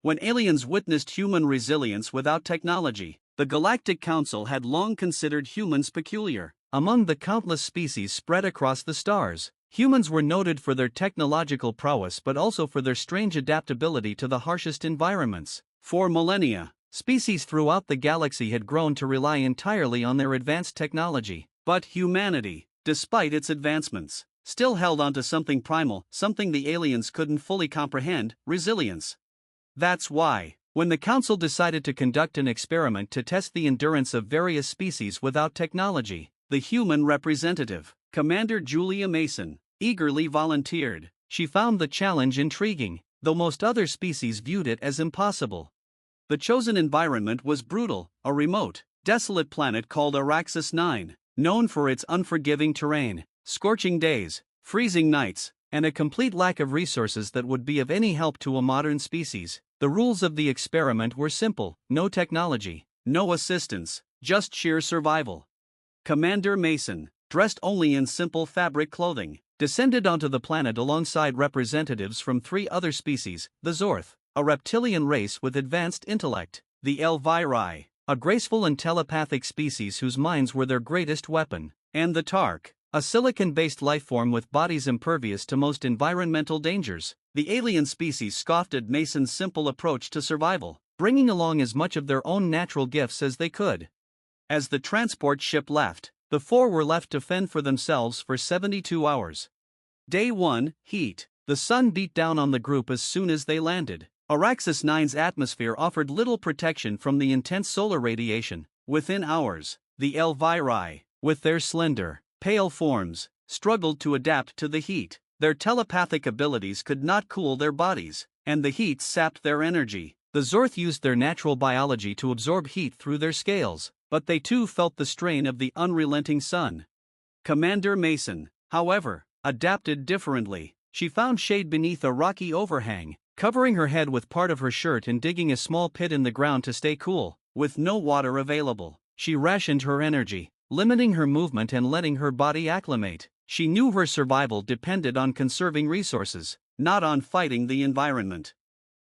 When aliens witnessed human resilience without technology, the Galactic Council had long considered humans peculiar. Among the countless species spread across the stars, humans were noted for their technological prowess but also for their strange adaptability to the harshest environments. For millennia, species throughout the galaxy had grown to rely entirely on their advanced technology. But humanity, despite its advancements, still held on to something primal, something the aliens couldn't fully comprehend: resilience. That's why, when the Council decided to conduct an experiment to test the endurance of various species without technology, the human representative, Commander Julia Mason, eagerly volunteered. She found the challenge intriguing, though most other species viewed it as impossible. The chosen environment was brutal, a remote, desolate planet called Araxis 9, known for its unforgiving terrain, scorching days, freezing nights, and a complete lack of resources that would be of any help to a modern species. The rules of the experiment were simple: no technology, no assistance, just sheer survival. Commander Mason, dressed only in simple fabric clothing, descended onto the planet alongside representatives from 3 other species: the Zorth, a reptilian race with advanced intellect; the Elviri, a graceful and telepathic species whose minds were their greatest weapon; and the Tark, a silicon-based lifeform with bodies impervious to most environmental dangers. The alien species scoffed at Mason's simple approach to survival, bringing along as much of their own natural gifts as they could. As the transport ship left, the 4 were left to fend for themselves for 72 hours. Day 1, heat. The sun beat down on the group as soon as they landed. Araxis 9's atmosphere offered little protection from the intense solar radiation. Within hours, the Elviri, with their slender, pale forms, struggled to adapt to the heat. Their telepathic abilities could not cool their bodies, and the heat sapped their energy. The Zorth used their natural biology to absorb heat through their scales, but they too felt the strain of the unrelenting sun. Commander Mason, however, adapted differently. She found shade beneath a rocky overhang, covering her head with part of her shirt and digging a small pit in the ground to stay cool. With no water available, she rationed her energy, limiting her movement and letting her body acclimate. She knew her survival depended on conserving resources, not on fighting the environment.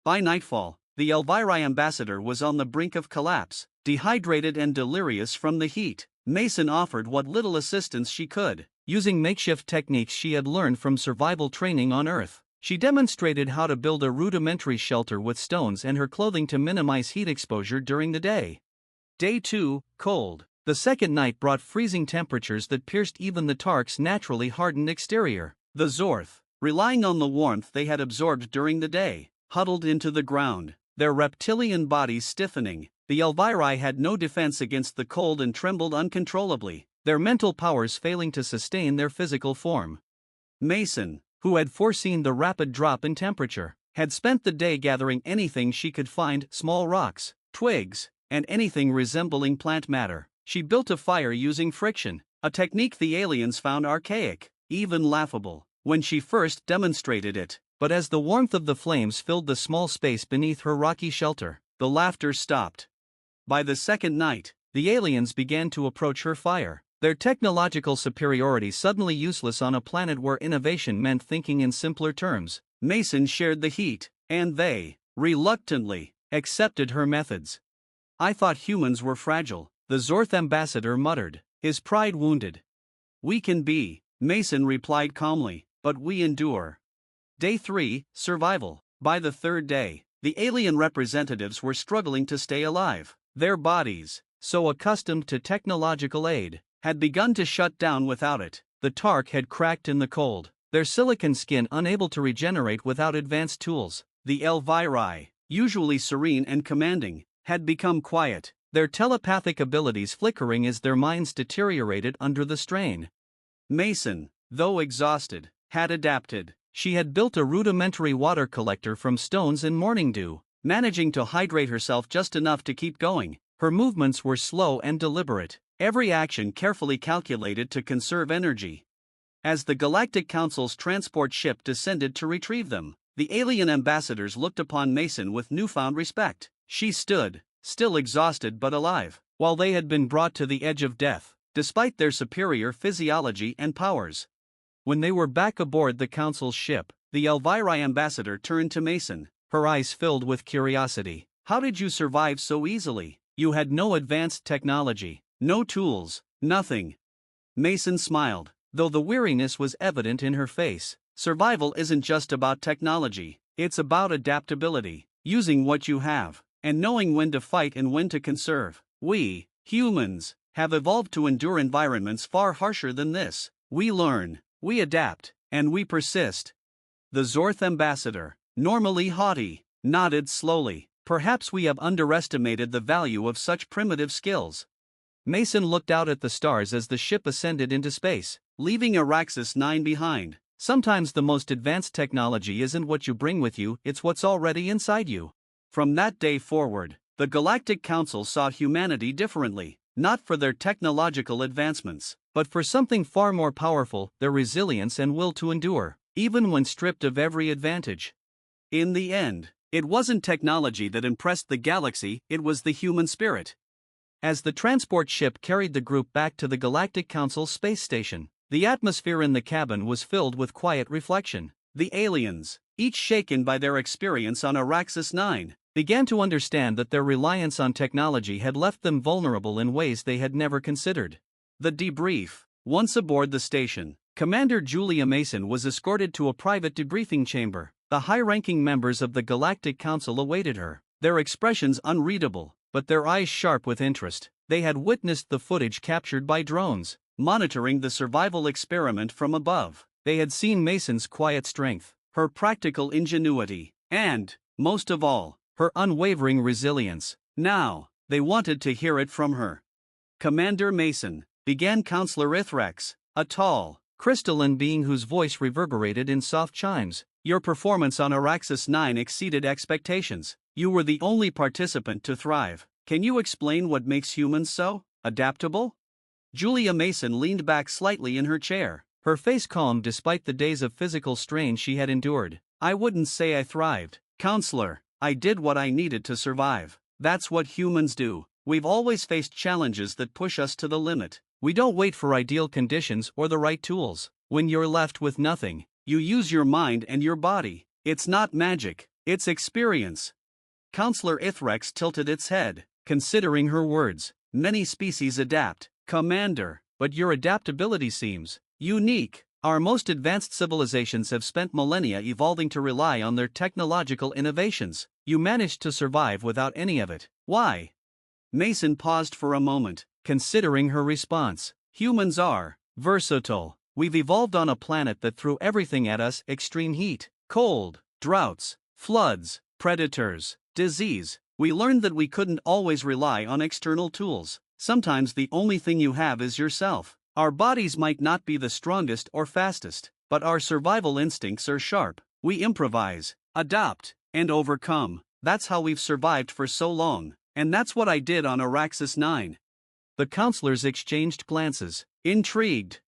By nightfall, the Elviri ambassador was on the brink of collapse, dehydrated and delirious from the heat. Mason offered what little assistance she could. Using makeshift techniques she had learned from survival training on Earth, she demonstrated how to build a rudimentary shelter with stones and her clothing to minimize heat exposure during the day. Day 2, cold. The second night brought freezing temperatures that pierced even the Tark's naturally hardened exterior. The Zorth, relying on the warmth they had absorbed during the day, huddled into the ground, their reptilian bodies stiffening. The Elviri had no defense against the cold and trembled uncontrollably, their mental powers failing to sustain their physical form. Mason, who had foreseen the rapid drop in temperature, had spent the day gathering anything she could find: small rocks, twigs, and anything resembling plant matter. She built a fire using friction, a technique the aliens found archaic, even laughable, when she first demonstrated it. But as the warmth of the flames filled the small space beneath her rocky shelter, the laughter stopped. By the second night, the aliens began to approach her fire, their technological superiority suddenly useless on a planet where innovation meant thinking in simpler terms. Mason shared the heat, and they, reluctantly, accepted her methods. "I thought humans were fragile," the Zorth ambassador muttered, his pride wounded. "We can be," Mason replied calmly, "but we endure." Day 3, survival. By the third day, the alien representatives were struggling to stay alive. Their bodies, so accustomed to technological aid, had begun to shut down without it. The Tark had cracked in the cold, their silicon skin unable to regenerate without advanced tools. The Elviri, usually serene and commanding, had become quiet, their telepathic abilities flickering as their minds deteriorated under the strain. Mason, though exhausted, had adapted. She had built a rudimentary water collector from stones and morning dew, managing to hydrate herself just enough to keep going. Her movements were slow and deliberate, every action carefully calculated to conserve energy. As the Galactic Council's transport ship descended to retrieve them, the alien ambassadors looked upon Mason with newfound respect. She stood, still exhausted but alive, while they had been brought to the edge of death, despite their superior physiology and powers. When they were back aboard the Council's ship, the Elviri ambassador turned to Mason. her eyes filled with curiosity. How did you survive so easily? You had no advanced technology, no tools, nothing. Mason smiled, though the weariness was evident in her face. Survival isn't just about technology, it's about adaptability, using what you have, and knowing when to fight and when to conserve. We, humans, have evolved to endure environments far harsher than this. We learn, we adapt, and we persist. The Zorth ambassador, normally haughty, nodded slowly. Perhaps we have underestimated the value of such primitive skills. Mason looked out at the stars as the ship ascended into space, leaving Araxis 9 behind. Sometimes the most advanced technology isn't what you bring with you, it's what's already inside you. From that day forward, the Galactic Council saw humanity differently, not for their technological advancements, but for something far more powerful, their resilience and will to endure, even when stripped of every advantage. In the end, it wasn't technology that impressed the galaxy, it was the human spirit. As the transport ship carried the group back to the Galactic Council space station, the atmosphere in the cabin was filled with quiet reflection. The aliens, each shaken by their experience on Araxis 9, began to understand that their reliance on technology had left them vulnerable in ways they had never considered. The debrief. Once aboard the station, Commander Julia Mason was escorted to a private debriefing chamber. The high-ranking members of the Galactic Council awaited her, their expressions unreadable, but their eyes sharp with interest. They had witnessed the footage captured by drones, monitoring the survival experiment from above. They had seen Mason's quiet strength, her practical ingenuity, and, most of all, her unwavering resilience. Now, they wanted to hear it from her. "Commander Mason," began Counselor Ithrex, a tall, crystalline being whose voice reverberated in soft chimes. "Your performance on Araxis 9 exceeded expectations. You were the only participant to thrive. Can you explain what makes humans so adaptable?" Julia Mason leaned back slightly in her chair, her face calm despite the days of physical strain she had endured. "I wouldn't say I thrived, Counselor. I did what I needed to survive. That's what humans do. We've always faced challenges that push us to the limit. We don't wait for ideal conditions or the right tools. When you're left with nothing, you use your mind and your body. It's not magic, it's experience." Counselor Ithrex tilted its head, considering her words. "Many species adapt, Commander, but your adaptability seems unique. Our most advanced civilizations have spent millennia evolving to rely on their technological innovations. You managed to survive without any of it. Why?" Mason paused for a moment, considering her response. "Humans are versatile. We've evolved on a planet that threw everything at us: extreme heat, cold, droughts, floods, predators, disease. We learned that we couldn't always rely on external tools. Sometimes the only thing you have is yourself. Our bodies might not be the strongest or fastest, but our survival instincts are sharp. We improvise, adapt, and overcome. That's how we've survived for so long, and that's what I did on Araxis 9. The counselors exchanged glances, intrigued.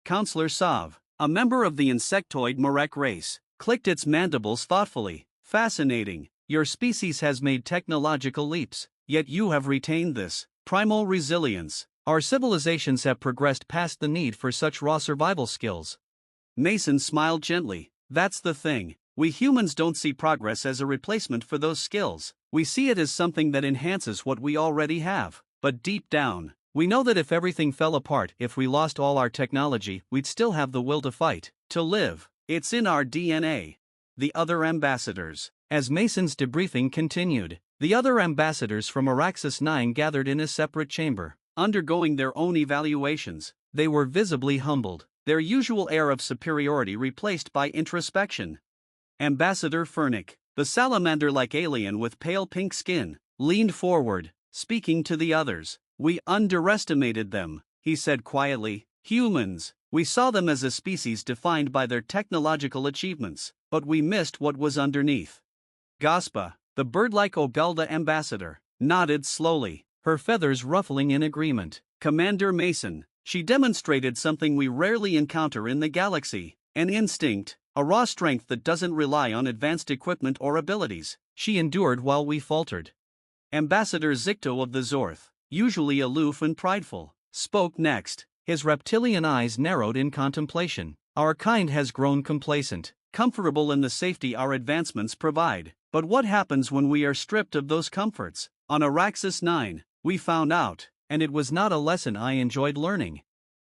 Counselor Sav, a member of the insectoid Marek race, clicked its mandibles thoughtfully. "Fascinating. Your species has made technological leaps, yet you have retained this primal resilience. Our civilizations have progressed past the need for such raw survival skills." Mason smiled gently. "That's the thing. We humans don't see progress as a replacement for those skills. We see it as something that enhances what we already have. But deep down, we know that if everything fell apart, if we lost all our technology, we'd still have the will to fight, to live. It's in our DNA." The other ambassadors. As Mason's debriefing continued, the other ambassadors from Araxis 9 gathered in a separate chamber, undergoing their own evaluations. They were visibly humbled, their usual air of superiority replaced by introspection. Ambassador Fernick, the salamander-like alien with pale pink skin, leaned forward, speaking to the others. "We underestimated them," he said quietly. "Humans, we saw them as a species defined by their technological achievements, but we missed what was underneath." Gaspa, the bird-like Ogulda ambassador, nodded slowly, her feathers ruffling in agreement. "Commander Mason, she demonstrated something we rarely encounter in the galaxy, an instinct, a raw strength that doesn't rely on advanced equipment or abilities. She endured while we faltered." Ambassador Zicto of the Zorth, usually aloof and prideful, spoke next, his reptilian eyes narrowed in contemplation. "Our kind has grown complacent, comfortable in the safety our advancements provide. But what happens when we are stripped of those comforts? On Araxis 9, we found out, and it was not a lesson I enjoyed learning.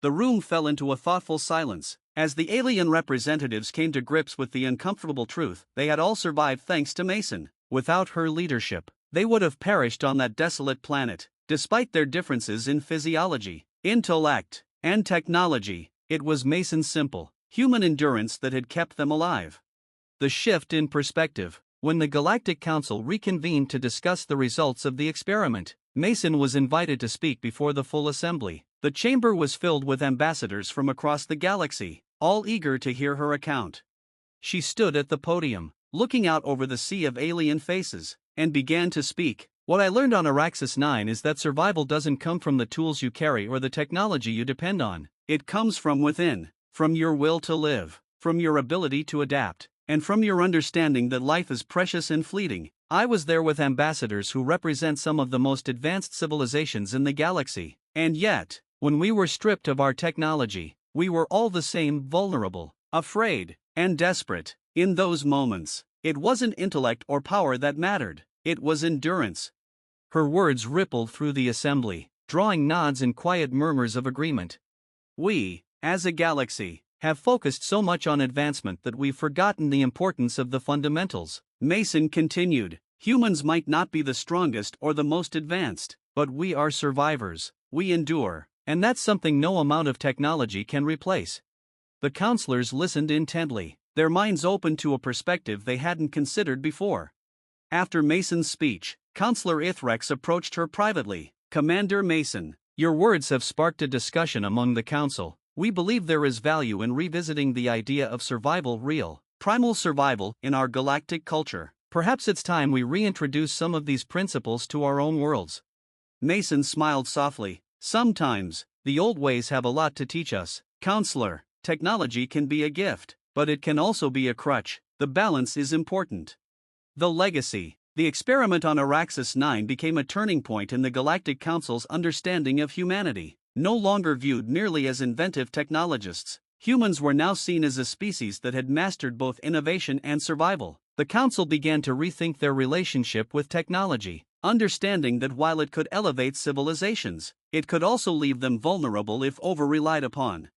The room fell into a thoughtful silence, as the alien representatives came to grips with the uncomfortable truth they had all survived thanks to Mason. Without her leadership, they would have perished on that desolate planet. Despite their differences in physiology, intellect, and technology, it was Mason's simple, human endurance that had kept them alive. The shift in perspective. When the Galactic Council reconvened to discuss the results of the experiment, Mason was invited to speak before the full assembly. The chamber was filled with ambassadors from across the galaxy, all eager to hear her account. She stood at the podium, looking out over the sea of alien faces, and began to speak. What I learned on Araxis 9 is that survival doesn't come from the tools you carry or the technology you depend on. It comes from within, from your will to live, from your ability to adapt, and from your understanding that life is precious and fleeting. I was there with ambassadors who represent some of the most advanced civilizations in the galaxy, and yet, when we were stripped of our technology, we were all the same vulnerable, afraid, and desperate. In those moments, it wasn't intellect or power that mattered, it was endurance. Her words rippled through the assembly, drawing nods and quiet murmurs of agreement. We, as a galaxy, have focused so much on advancement that we've forgotten the importance of the fundamentals. Mason continued, humans might not be the strongest or the most advanced, but we are survivors, we endure, and that's something no amount of technology can replace. The counselors listened intently, their minds open to a perspective they hadn't considered before. After Mason's speech, Counselor Ithrex approached her privately. Commander Mason, your words have sparked a discussion among the council. We believe there is value in revisiting the idea of survival, real, primal survival, in our galactic culture. Perhaps it's time we reintroduce some of these principles to our own worlds. Mason smiled softly. Sometimes, the old ways have a lot to teach us. Counselor, technology can be a gift, but it can also be a crutch. The balance is important. The legacy. The experiment on Araxis 9 became a turning point in the Galactic Council's understanding of humanity. No longer viewed merely as inventive technologists, humans were now seen as a species that had mastered both innovation and survival. The Council began to rethink their relationship with technology, understanding that while it could elevate civilizations, it could also leave them vulnerable if over-relied upon.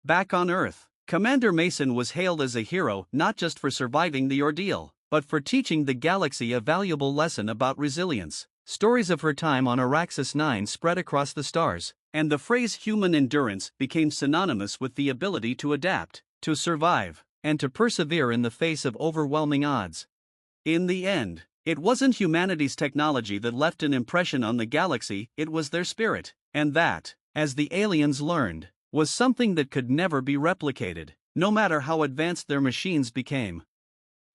Back on Earth, Commander Mason was hailed as a hero not just for surviving the ordeal, but for teaching the galaxy a valuable lesson about resilience. Stories of her time on Araxis 9 spread across the stars, and the phrase human endurance became synonymous with the ability to adapt, to survive, and to persevere in the face of overwhelming odds. In the end, it wasn't humanity's technology that left an impression on the galaxy, it was their spirit, and that, as the aliens learned, was something that could never be replicated, no matter how advanced their machines became.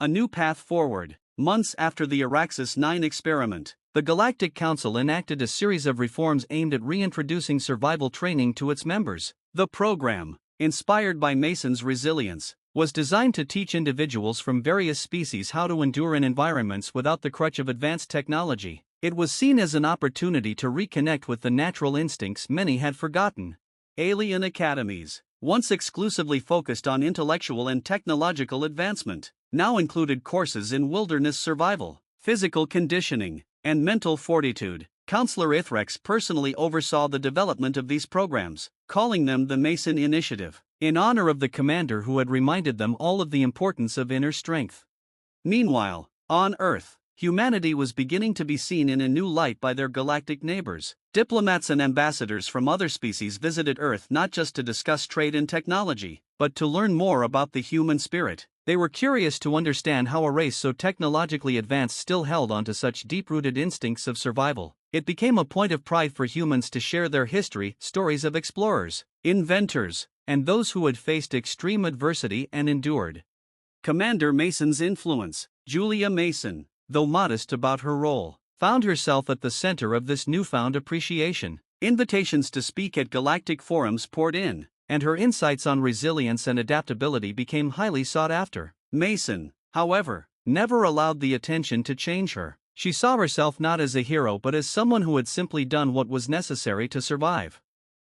A new path forward. Months after the Araxis 9 experiment, the Galactic Council enacted a series of reforms aimed at reintroducing survival training to its members. The program, inspired by Mason's resilience, was designed to teach individuals from various species how to endure in environments without the crutch of advanced technology. It was seen as an opportunity to reconnect with the natural instincts many had forgotten. Alien academies, once exclusively focused on intellectual and technological advancement, now included courses in wilderness survival, physical conditioning, and mental fortitude. Counselor Ithrex personally oversaw the development of these programs, calling them the Mason Initiative, in honor of the commander who had reminded them all of the importance of inner strength. Meanwhile, on Earth, humanity was beginning to be seen in a new light by their galactic neighbors. Diplomats and ambassadors from other species visited Earth not just to discuss trade and technology, but to learn more about the human spirit. They were curious to understand how a race so technologically advanced still held on to such deep-rooted instincts of survival. It became a point of pride for humans to share their history, stories of explorers, inventors, and those who had faced extreme adversity and endured. Commander Mason's influence. Julia Mason, though modest about her role, found herself at the center of this newfound appreciation. Invitations to speak at galactic forums poured in, and her insights on resilience and adaptability became highly sought after. Mason, however, never allowed the attention to change her. She saw herself not as a hero but as someone who had simply done what was necessary to survive.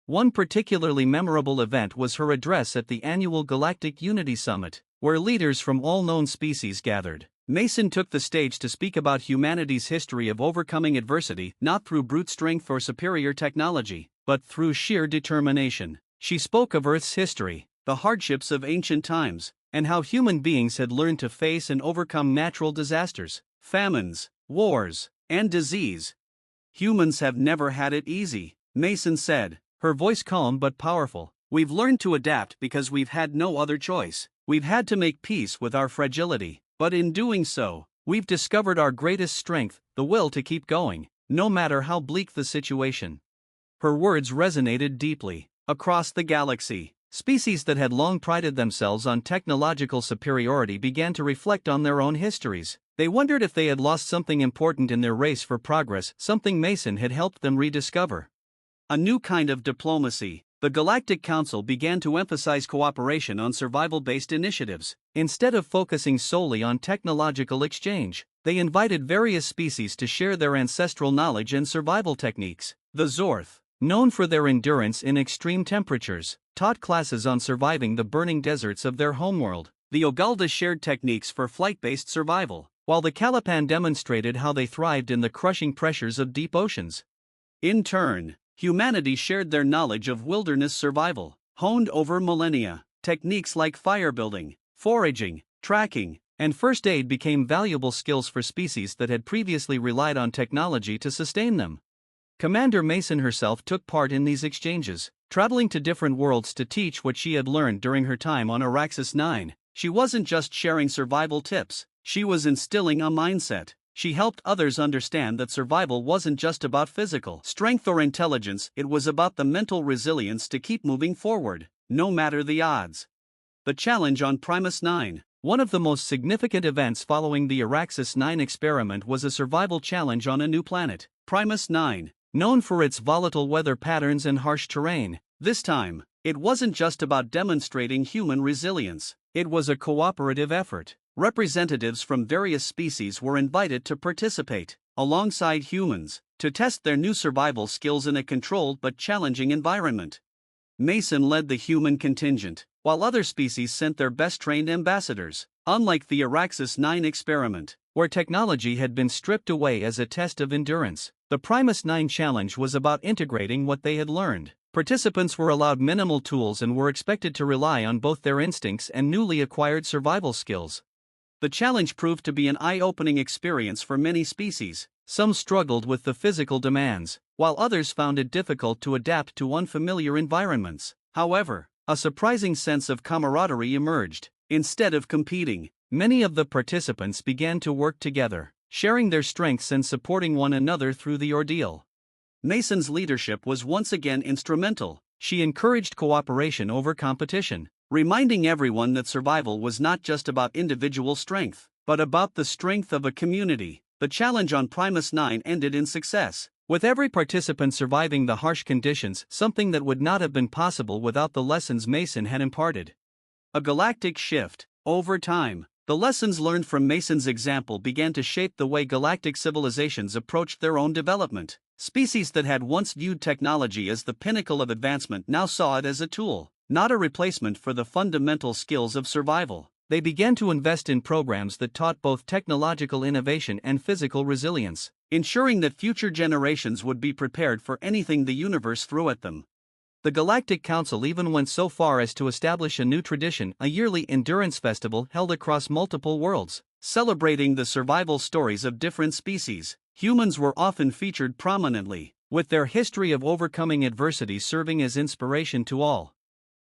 One particularly memorable event was her address at the annual Galactic Unity Summit, where leaders from all known species gathered. Mason took the stage to speak about humanity's history of overcoming adversity, not through brute strength or superior technology, but through sheer determination. She spoke of Earth's history, the hardships of ancient times, and how human beings had learned to face and overcome natural disasters, famines, wars, and disease. Humans have never had it easy, Mason said, her voice calm but powerful. We've learned to adapt because we've had no other choice. We've had to make peace with our fragility, but in doing so, we've discovered our greatest strength, the will to keep going, no matter how bleak the situation. Her words resonated deeply. Across the galaxy, species that had long prided themselves on technological superiority began to reflect on their own histories. They wondered if they had lost something important in their race for progress, something Mason had helped them rediscover. A new kind of diplomacy. The Galactic Council began to emphasize cooperation on survival-based initiatives. Instead of focusing solely on technological exchange, they invited various species to share their ancestral knowledge and survival techniques. The Zorth, known for their endurance in extreme temperatures, taught classes on surviving the burning deserts of their homeworld. The Ogalda shared techniques for flight-based survival, while the Calipan demonstrated how they thrived in the crushing pressures of deep oceans. In turn, humanity shared their knowledge of wilderness survival, honed over millennia. Techniques like fire building, foraging, tracking, and first aid became valuable skills for species that had previously relied on technology to sustain them. Commander Mason herself took part in these exchanges, traveling to different worlds to teach what she had learned during her time on Araxis 9. She wasn't just sharing survival tips, she was instilling a mindset. She helped others understand that survival wasn't just about physical strength or intelligence, it was about the mental resilience to keep moving forward, no matter the odds. The challenge on Primus 9. One of the most significant events following the Araxis 9 experiment was a survival challenge on a new planet, Primus 9. Known for its volatile weather patterns and harsh terrain, this time, it wasn't just about demonstrating human resilience, it was a cooperative effort. Representatives from various species were invited to participate, alongside humans, to test their new survival skills in a controlled but challenging environment. Mason led the human contingent, while other species sent their best-trained ambassadors. Unlike the Araxis 9 experiment, where technology had been stripped away as a test of endurance, the Primus 9 challenge was about integrating what they had learned. Participants were allowed minimal tools and were expected to rely on both their instincts and newly acquired survival skills. The challenge proved to be an eye-opening experience for many species. Some struggled with the physical demands, while others found it difficult to adapt to unfamiliar environments. However, a surprising sense of camaraderie emerged. Instead of competing, many of the participants began to work together, sharing their strengths and supporting one another through the ordeal. Mason's leadership was once again instrumental. She encouraged cooperation over competition, reminding everyone that survival was not just about individual strength, but about the strength of a community. The challenge on Primus 9 ended in success, with every participant surviving the harsh conditions, something that would not have been possible without the lessons Mason had imparted. A galactic shift. Over time, the lessons learned from Mason's example began to shape the way galactic civilizations approached their own development. Species that had once viewed technology as the pinnacle of advancement now saw it as a tool, not a replacement for the fundamental skills of survival. They began to invest in programs that taught both technological innovation and physical resilience, ensuring that future generations would be prepared for anything the universe threw at them. The Galactic Council even went so far as to establish a new tradition, a yearly endurance festival held across multiple worlds, celebrating the survival stories of different species. Humans were often featured prominently, with their history of overcoming adversity serving as inspiration to all.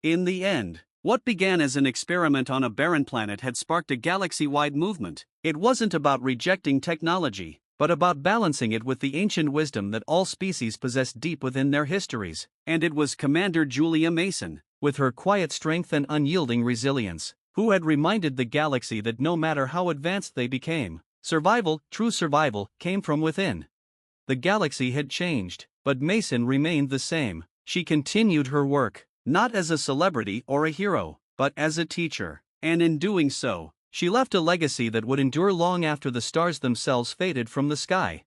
In the end, what began as an experiment on a barren planet had sparked a galaxy-wide movement. It wasn't about rejecting technology, but about balancing it with the ancient wisdom that all species possess deep within their histories. And it was Commander Julia Mason, with her quiet strength and unyielding resilience, who had reminded the galaxy that no matter how advanced they became, true survival, came from within. The galaxy had changed, but Mason remained the same. She continued her work, not as a celebrity or a hero, but as a teacher, and in doing so, she left a legacy that would endure long after the stars themselves faded from the sky.